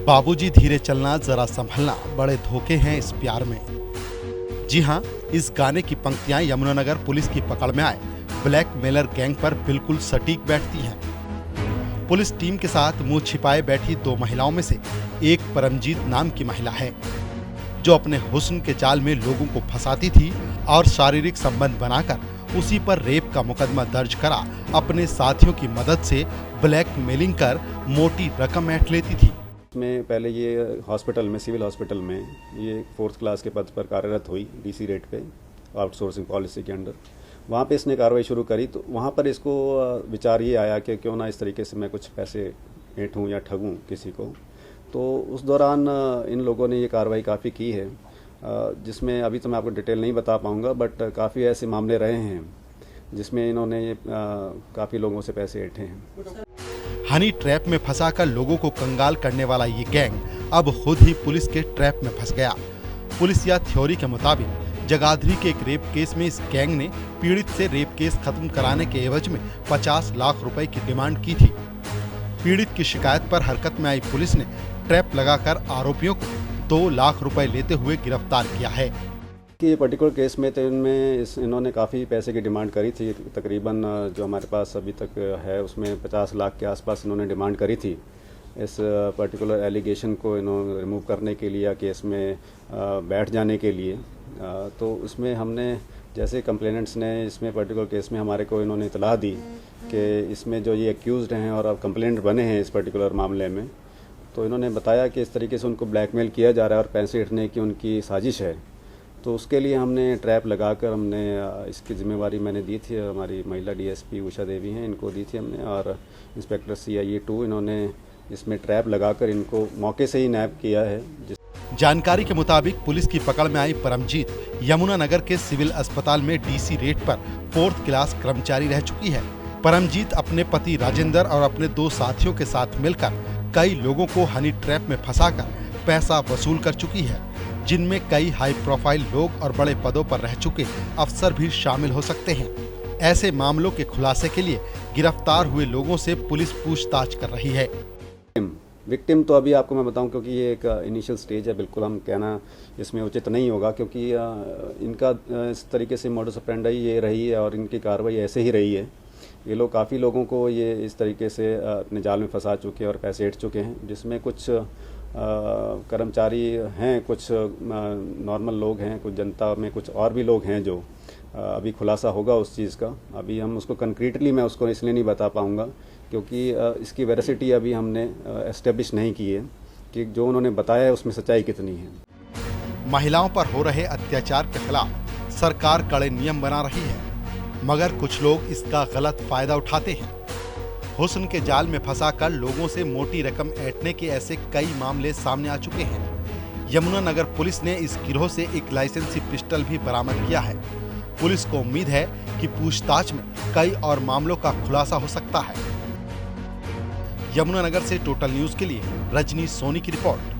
बाबूजी धीरे चलना जरा संभलना बड़े धोखे हैं इस प्यार में। जी हाँ, इस गाने की पंक्तियां यमुनानगर पुलिस की पकड़ में आए ब्लैकमेलर गैंग पर बिल्कुल सटीक बैठती हैं। पुलिस टीम के साथ मुंह छिपाए बैठी दो महिलाओं में से एक परमजीत नाम की महिला है, जो अपने हुस्न के जाल में लोगों को फंसाती थी और शारीरिक संबंध बनाकर उसी पर रेप का मुकदमा दर्ज करा अपने साथियों की मदद से ब्लैकमेलिंग कर मोटी रकम ऐंठ लेती थी। में पहले ये हॉस्पिटल में, सिविल हॉस्पिटल में ये 4th क्लास के पद पर कार्यरत हुई डीसी रेट पे, आउटसोर्सिंग पॉलिसी के अंडर। वहाँ पे इसने कार्रवाई शुरू करी तो वहाँ पर इसको विचार ये आया कि क्यों ना इस तरीके से मैं कुछ पैसे ऐंठूँ या ठगूँ किसी को। तो उस दौरान इन लोगों ने ये कार्रवाई काफ़ी की है, जिसमें अभी तो मैं आपको डिटेल नहीं बता पाऊँगा, बट काफ़ी ऐसे मामले रहे हैं जिसमें इन्होंने काफ़ी लोगों से पैसे ऐंठे हैं। हनी ट्रैप में फंसाकर लोगों को कंगाल करने वाला ये गैंग अब खुद ही पुलिस के ट्रैप में फंस गया। पुलिस या थ्योरी के मुताबिक जगाधरी के एक रेप केस में इस गैंग ने पीड़ित से रेप केस खत्म कराने के एवज में 50 लाख रुपए की डिमांड की थी। पीड़ित की शिकायत पर हरकत में आई पुलिस ने ट्रैप लगाकर आरोपियों को 2 लाख रुपए लेते हुए गिरफ्तार किया है। ये पर्टिकुलर केस में तो इन्होंने काफ़ी पैसे की डिमांड करी थी। तकरीबन जो हमारे पास अभी तक है उसमें 50 लाख के आसपास इन्होंने डिमांड करी थी। इस पर्टिकुलर एलिगेशन को इन्होंने रिमूव करने के लिए या केस में बैठ जाने के लिए। तो उसमें हमने जैसे कंप्लेनेंट्स ने इसमें पर्टिकुलर केस में हमारे को इन्होंने इतला दी कि इसमें जो ये एक्यूज्ड हैं और अब कंप्लेंट बने हैं इस पर्टिकुलर मामले में, तो इन्होंने बताया कि इस तरीके से उनको ब्लैकमेल किया जा रहा है और पैसे ऐंठने की उनकी साजिश है। तो उसके लिए हमने ट्रैप लगाकर हमने इसकी जिम्मेवारी मैंने दी थी, हमारी महिला डीएसपी उषा देवी हैं, इनको दी थी हमने, और इंस्पेक्टर CIE 2 इन्होंने इसमें ट्रैप लगाकर इनको मौके से ही नैप किया है। जानकारी के मुताबिक पुलिस की पकड़ में आई परमजीत यमुनानगर के सिविल अस्पताल में डीसी रेट पर 4th क्लास कर्मचारी रह चुकी है। परमजीत अपने पति राजेंद्र और अपने 2 साथियों के साथ मिलकर कई लोगों को हनी ट्रैप में फंसाकर पैसा वसूल कर चुकी है, जिनमें कई हाई प्रोफाइल लोग और बड़े पदों पर रह चुके अफसर भी शामिल हो सकते हैं। ऐसे मामलों के खुलासे के लिए गिरफ्तार हुए लोगों से पुलिस पूछताछ कर रही है। विक्टिम तो अभी आपको मैं बताऊं, क्योंकि ये एक इनिशियल स्टेज है, बिल्कुल हम कहना इसमें उचित नहीं होगा, क्योंकि इनका इस तरीके से मॉडस ऑपरेंडी ये रही है और इनकी कार्रवाई ऐसे ही रही है। ये लोग काफ़ी लोगों को ये इस तरीके से अपने जाल में फंसा चुके हैं और पैसे ऐंठ चुके हैं, जिसमें कुछ कर्मचारी हैं, कुछ नॉर्मल लोग हैं, कुछ जनता में कुछ और भी लोग हैं जो अभी खुलासा होगा उस चीज़ का। अभी हम उसको कंक्रीटली मैं उसको इसलिए नहीं बता पाऊँगा क्योंकि इसकी वेरासिटी अभी हमने एस्टेब्लिश नहीं की है कि जो उन्होंने बताया है उसमें सच्चाई कितनी है। महिलाओं पर हो रहे अत्याचार के खिलाफ सरकार कड़े नियम बना रही है, मगर कुछ लोग इसका गलत फायदा उठाते हैं। हुस्न के जाल में फंसाकर लोगों से मोटी रकम ऐंठने के ऐसे कई मामले सामने आ चुके हैं। यमुनानगर पुलिस ने इस गिरोह से एक लाइसेंसी पिस्टल भी बरामद किया है। पुलिस को उम्मीद है कि पूछताछ में कई और मामलों का खुलासा हो सकता है। यमुनानगर से टोटल न्यूज़ के लिए रजनी सोनी की रिपोर्ट।